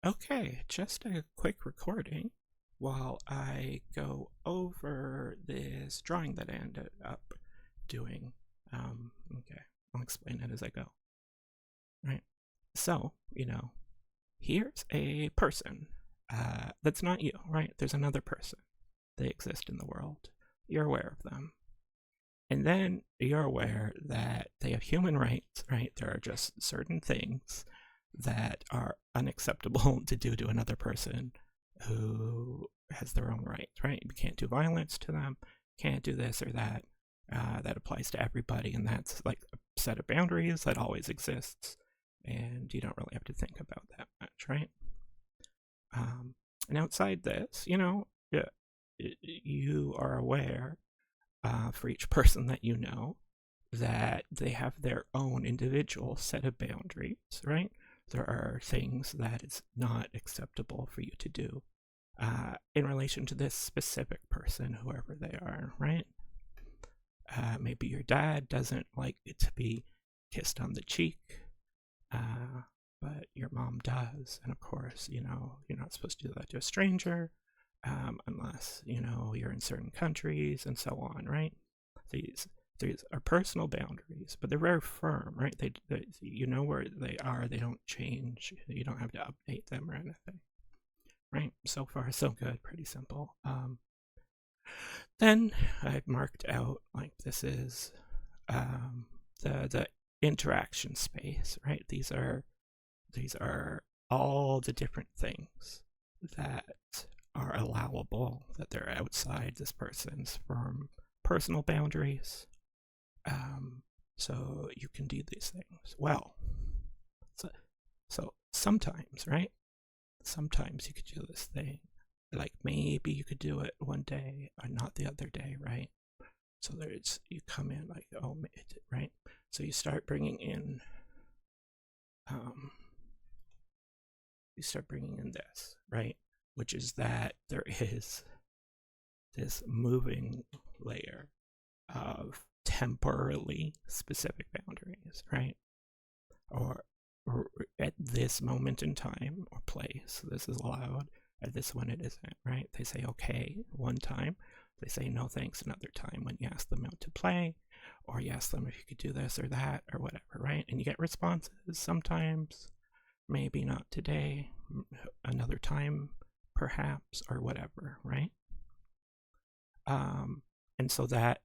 Okay, just a quick recording while I go over this drawing that I ended up doing. Okay, I'll explain it as I go. Right. So, here's a person that's not you, right? There's another person. They exist in the world. You're aware of them. And then you're aware that they have human rights, right? There are just certain things that are unacceptable to do to another person who has their own rights, right? You can't do violence to them, can't do this or that. That applies to everybody, and that's like a set of boundaries that always exists, and you don't really have to think about that much, right? And outside this, you are aware for each person that you know that they have their own individual set of boundaries, right? There are things that it's not acceptable for you to do in relation to this specific person, whoever they are, right? Maybe your dad doesn't like it to be kissed on the cheek, but your mom does. And of course, you're not supposed to do that to a stranger unless, you're in certain countries and so on, right? These are personal boundaries, but they're very firm, right? You know where they are. They don't change. You don't have to update them or anything, right? So far, so good. Pretty simple. Then I marked out like this is the interaction space, right? These are all the different things that are allowable, that they're outside this person's firm personal boundaries. So you can do these things. Well, so sometimes, right? Sometimes you could do this thing. Like maybe you could do it one day or not the other day, right? So you come in like, oh, right? So you start bringing in, this, right? Which is that there is this moving layer of temporally specific boundaries, right? Or at this moment in time or place, this is allowed. At this one, it isn't, right? They say okay one time. They say no thanks another time when you ask them out to play, or you ask them if you could do this or that or whatever, right? And you get responses sometimes, maybe not today, another time perhaps, or whatever, right? And so that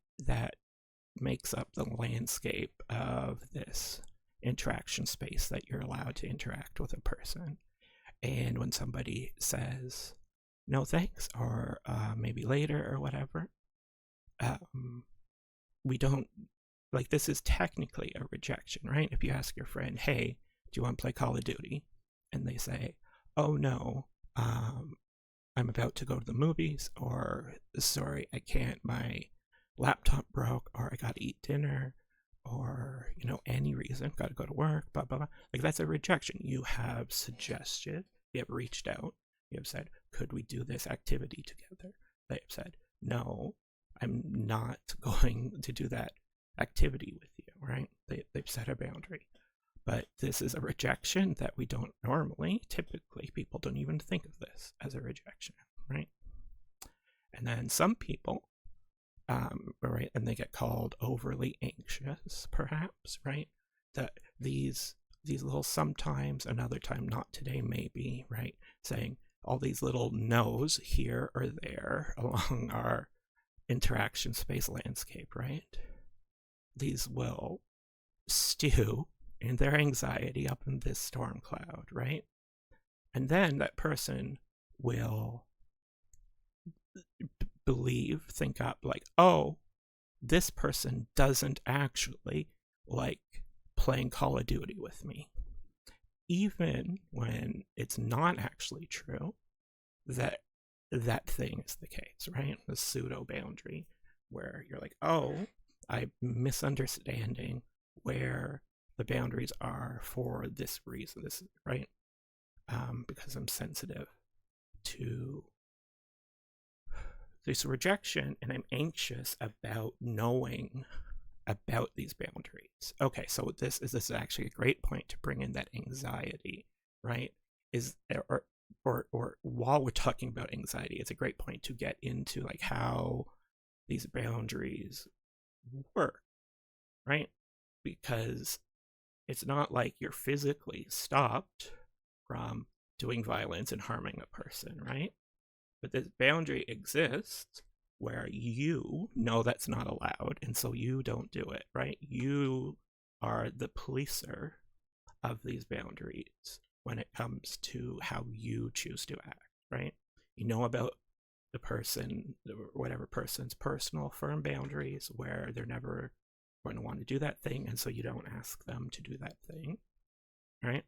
makes up the landscape of this interaction space that you're allowed to interact with a person. And when somebody says no thanks or maybe later or whatever, we don't, like, this is technically a rejection, right? If you ask your friend, hey, do you want to play Call of Duty? And they say, oh no, I'm about to go to the movies, or sorry, I can't, my laptop broke, or I got to eat dinner, or, any reason, got to go to work, blah, blah, blah. Like, that's a rejection. You have suggested, you have reached out, you have said, could we do this activity together? They have said, no, I'm not going to do that activity with you, right? They've set a boundary. But this is a rejection that we don't normally, typically, people don't even think of this as a rejection, right? And then some people, right, and they get called overly anxious, perhaps, right? That these little sometimes, another time, not today, maybe, right? Saying all these little no's here or there along our interaction space landscape, right? These will stew in their anxiety up in this storm cloud, right? And then that person will think up like, oh, this person doesn't actually like playing Call of Duty with me. Even when it's not actually true that thing is the case, right? The pseudo boundary where you're like, oh, I'm misunderstanding where the boundaries are for this reason, this, right? Because I'm sensitive to this rejection and I'm anxious about knowing about these boundaries. Okay, so this is actually a great point to bring in that anxiety, right? is or while we're talking about anxiety, it's a great point to get into like how these boundaries work, right? Because it's not like you're physically stopped from doing violence and harming a person, right? But this boundary exists where you know that's not allowed, and so you don't do it, right? You are the policer of these boundaries when it comes to how you choose to act, right? You know about the person, whatever person's personal firm boundaries where they're never going to want to do that thing, and so you don't ask them to do that thing, right?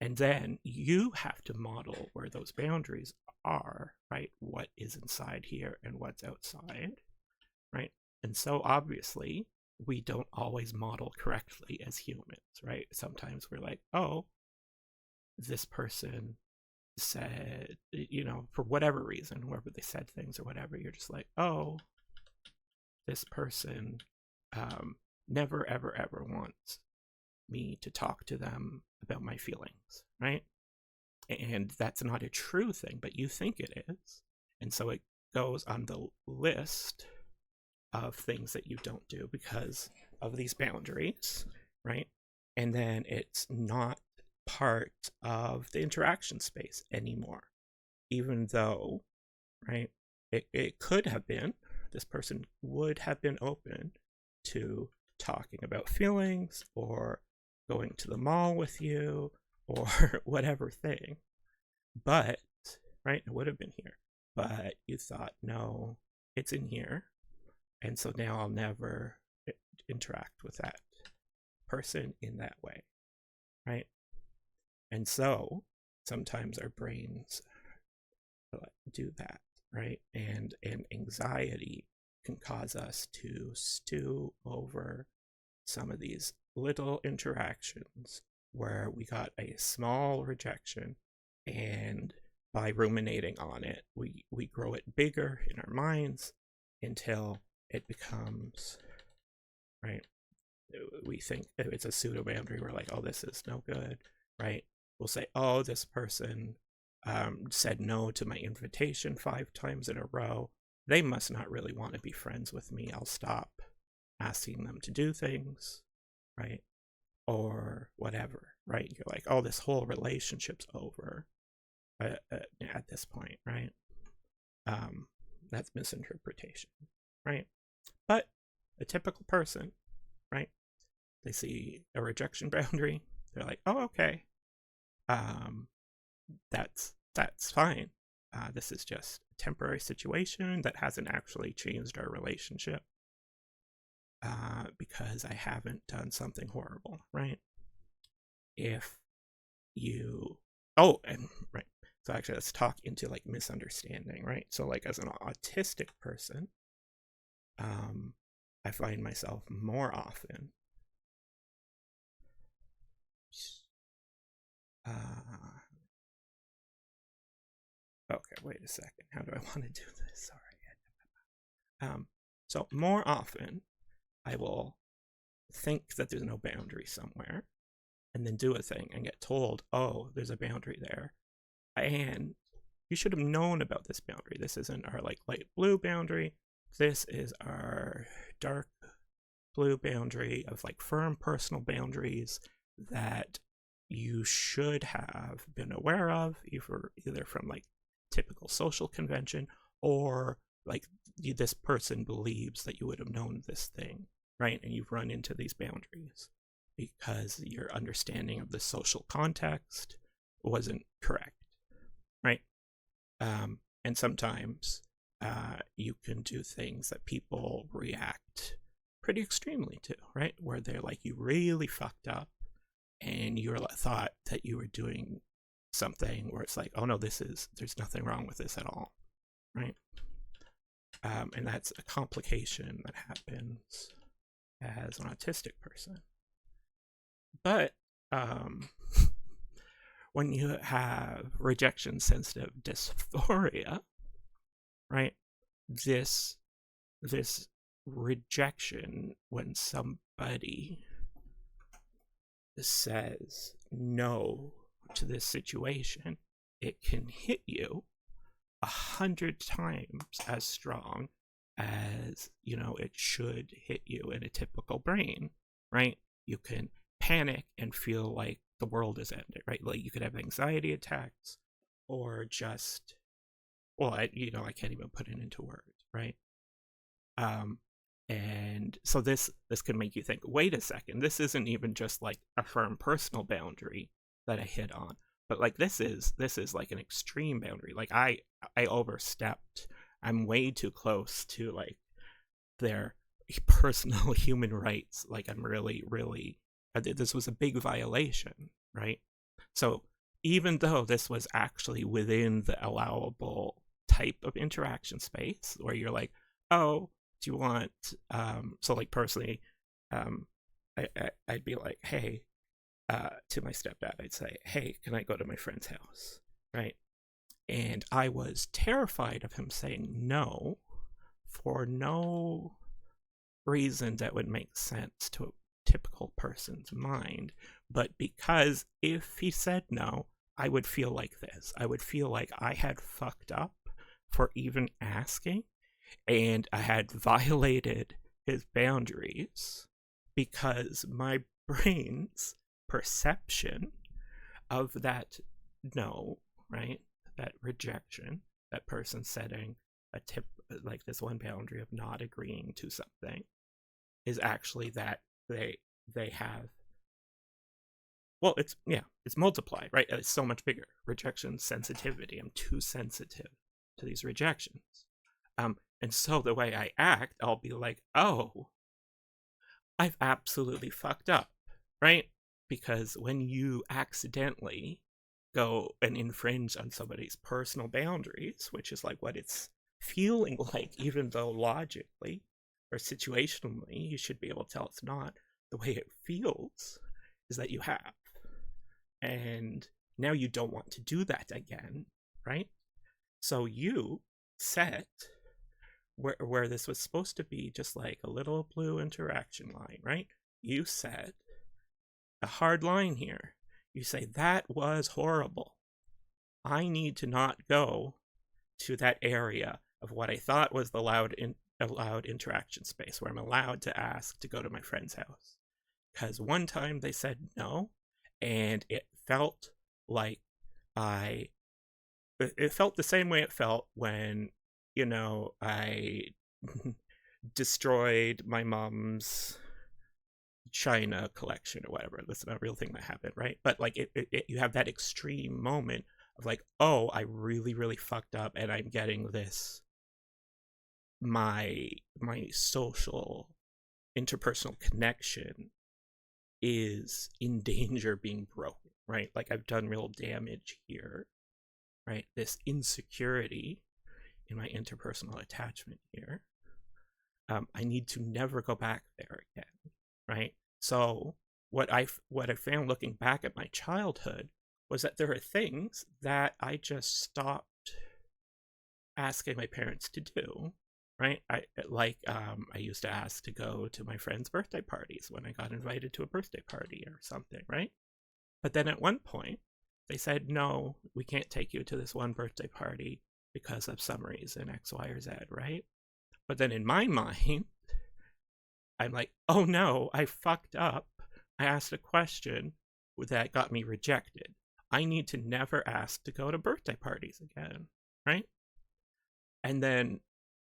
And then you have to model where those boundaries are, right? What is inside here and what's outside, right? And so obviously, we don't always model correctly as humans, right? Sometimes we're like, oh, this person said, for whatever reason, whoever they said things or whatever, you're just like, oh, this person never, ever, ever wants me to talk to them about my feelings, right? And that's not a true thing, but you think it is. And so it goes on the list of things that you don't do because of these boundaries, right? And then it's not part of the interaction space anymore, even though, right, it could have been, this person would have been open to talking about feelings or going to the mall with you or whatever thing. But, right, it would have been here. But you thought, no, it's in here. And so now I'll never interact with that person in that way, right? And so sometimes our brains do that, right? And anxiety can cause us to stew over some of these little interactions where we got a small rejection, and by ruminating on it, we grow it bigger in our minds until it becomes, right, we think it's a pseudo boundary. We're like, oh, this is no good, right? We'll say, oh, this person said no to my invitation 5 times in a row. They must not really want to be friends with me. I'll stop asking them to do things, right? Or whatever, right? You're like, oh, this whole relationship's over at this point, right? That's misinterpretation, right? But a typical person, right? They see a rejection boundary. They're like, oh, okay. That's fine. This is just a temporary situation that hasn't actually changed our relationship because I haven't done something horrible, right? If you, and right. So actually, let's talk into like misunderstanding, right? So like as an autistic person, I find myself more often okay, wait a second. How do I want to do this? Sorry. So more often, I will think that there's no boundary somewhere, and then do a thing and get told, oh, there's a boundary there. And you should have known about this boundary. This isn't our like light blue boundary. This is our dark blue boundary of like firm personal boundaries that you should have been aware of, either from like typical social convention or like this person believes that you would have known this thing, right? And you've run into these boundaries because your understanding of the social context wasn't correct, right? And sometimes you can do things that people react pretty extremely to, right? Where they're like, you really fucked up, and you thought that you were doing something where it's like, oh no, there's nothing wrong with this at all, right? And that's a complication that happens as an autistic person. But when you have rejection sensitive dysphoria, right? This rejection, when somebody says no to this situation, it can hit you 100 times as strong as, you know, it should hit you in a typical brain, right? You can panic and feel like the world is ending, right? Like you could have anxiety attacks, or just, well, I can't even put it into words, right? And so this can make you think, wait a second, this isn't even just like a firm personal boundary that I hit on, but like this is like an extreme boundary. Like I overstepped. I'm way too close to like their personal human rights. Like I'm really this was a big violation, right? So even though this was actually within the allowable type of interaction space, where you're like, oh, do you want so like personally, I'd be like, hey, to my stepdad, I'd say, hey, can I go to my friend's house, right? And I was terrified of him saying no for no reason that would make sense to a typical person's mind, but because if he said no, I would feel like this. I would feel like I had fucked up for even asking, and I had violated his boundaries because my brain's perception of that no, right? That rejection, that person setting a tip, like this one boundary of not agreeing to something, is actually that they have, well, it's multiplied, right? It's so much bigger. Rejection sensitivity. I'm too sensitive to these rejections. And so the way I act, I'll be like, oh, I've absolutely fucked up, right? Because when you accidentally go and infringe on somebody's personal boundaries, which is like what it's feeling like, even though logically or situationally you should be able to tell it's not, the way it feels is that you have. And now you don't want to do that again, right? So you set where this was supposed to be just like a little blue interaction line, right? You set a hard line here. You say, that was horrible. I need to not go to that area of what I thought was the allowed interaction space, where I'm allowed to ask to go to my friend's house. Because one time they said no, and it felt like it felt the same way it felt when, I destroyed my mom's china collection or whatever. That's not a real thing that happened, right? But like you have that extreme moment of like, oh, I really fucked up, and I'm getting this, my social interpersonal connection is in danger of being broken, right? Like I've done real damage here, right? This insecurity in my interpersonal attachment here. I need to never go back there again, right? So what I found looking back at my childhood was that there are things that I just stopped asking my parents to do, right? I used to ask to go to my friends' birthday parties when I got invited to a birthday party or something, right? But then at one point, they said, no, we can't take you to this one birthday party because of some reason, X, Y, or Z, right? But then in my mind, I'm like, oh no, I fucked up. I asked a question that got me rejected. I need to never ask to go to birthday parties again, right? And then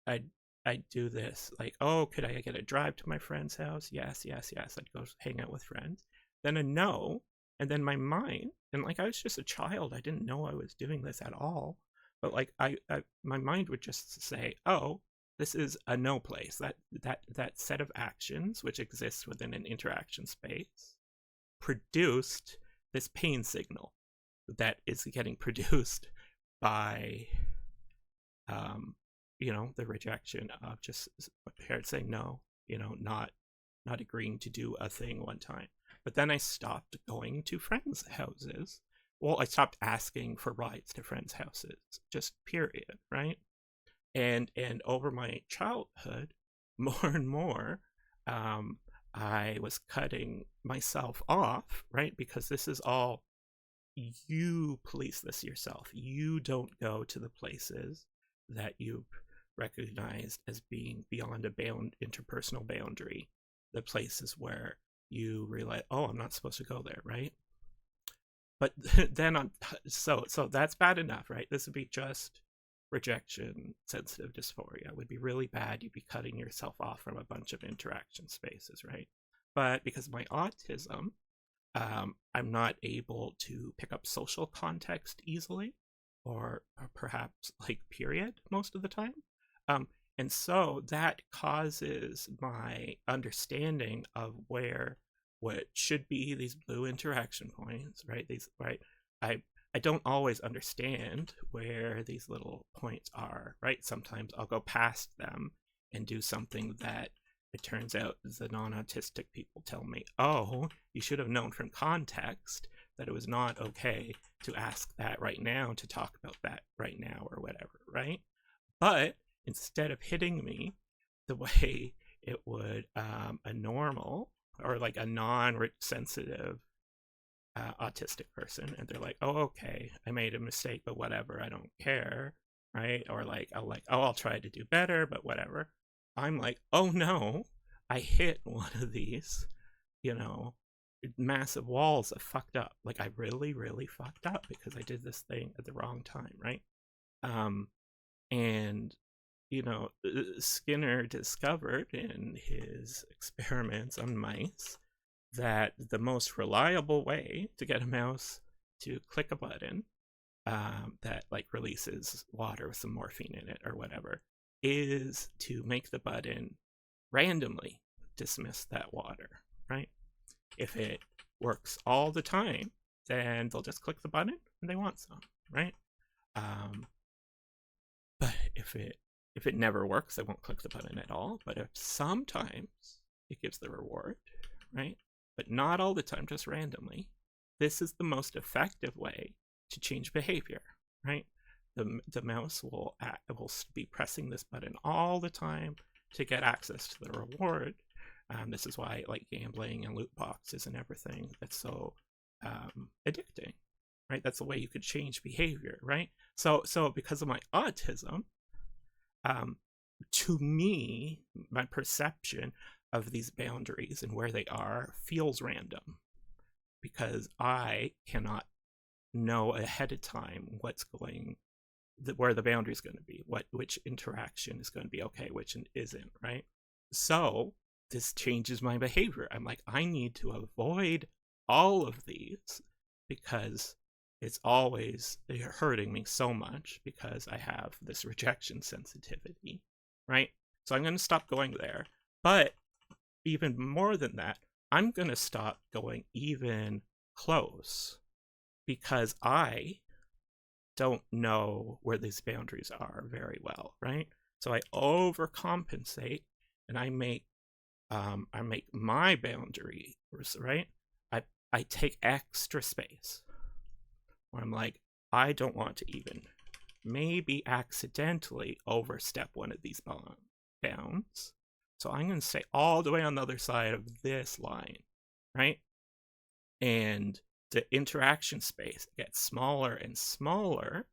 I'd do this, like, oh, could I get a drive to my friend's house? Yes. I'd go hang out with friends. Then a no, and then my mind, and like I was just a child, I didn't know I was doing this at all. But like my mind would just say, oh, this is a no place. That set of actions, which exists within an interaction space, produced this pain signal that is getting produced by the rejection of just parents saying no, not agreeing to do a thing one time. But then I stopped going to friends' houses. Well, I stopped asking for rides to friends' houses, just period, right? And over my childhood, more and more, I was cutting myself off, right? Because this is all you police this yourself. You don't go to the places that you've recognized as being beyond a interpersonal boundary, the places where you realize, oh, I'm not supposed to go there, right? But then so that's bad enough, right? This would be just rejection, sensitive dysphoria. It would be really bad. You'd be cutting yourself off from a bunch of interaction spaces, right? But because of my autism, I'm not able to pick up social context easily, or perhaps like period most of the time. And so that causes my understanding of where what should be these blue interaction points, right? I don't always understand where these little points are, right? Sometimes I'll go past them and do something that it turns out the non-autistic people tell me, oh, you should have known from context that it was not okay to ask that right now, to talk about that right now, or whatever, right? But instead of hitting me the way it would a normal or like a non-sensitive autistic person, and they're like, oh, okay, I made a mistake, but whatever, I don't care, right? Or like, I'll try to do better, but whatever. I'm like, oh no, I hit one of these, massive walls that fucked up. Like, I really, really fucked up because I did this thing at the wrong time, right? And Skinner discovered in his experiments on mice that the most reliable way to get a mouse to click a button that like releases water with some morphine in it or whatever is to make the button randomly dismiss that water, right? If it works all the time, then they'll just click the button and they want some, right? But if it never works, they won't click the button at all. But if sometimes it gives the reward, right? But not all the time, just randomly. This is the most effective way to change behavior, right? The mouse will be pressing this button all the time to get access to the reward. This is why like gambling and loot boxes and everything, that's so addicting, right? That's the way you could change behavior, right? So because of my autism, to me, my perception of these boundaries and where they are feels random, because I cannot know ahead of time where the boundary is going to be, which interaction is going to be okay, which isn't, right? So this changes my behavior. I'm like, I need to avoid all of these because it's always hurting me so much because I have this rejection sensitivity, right? So I'm going to stop going there. But even more than that, I'm going to stop going even close because I don't know where these boundaries are very well, right? So I overcompensate and I make my boundaries, right? I take extra space where I'm like, I don't want to even maybe accidentally overstep one of these bounds. So I'm going to stay all the way on the other side of this line, right? And the interaction space gets smaller and smaller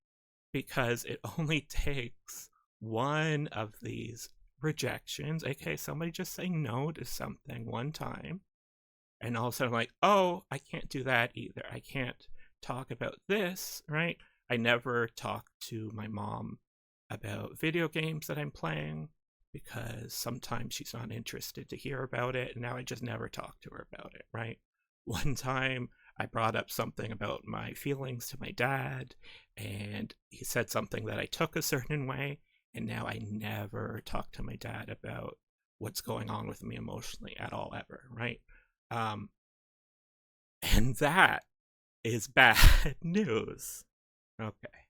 because it only takes one of these rejections, aka somebody just saying no to something one time, and all of a sudden I'm like, oh, I can't do that either. I can't talk about this, right? I never talk to my mom about video games that I'm playing because sometimes she's not interested to hear about it, and now I just never talk to her about it, right? One time I brought up something about my feelings to my dad, and he said something that I took a certain way, and now I never talk to my dad about what's going on with me emotionally at all, ever, right? And that is bad news. Okay.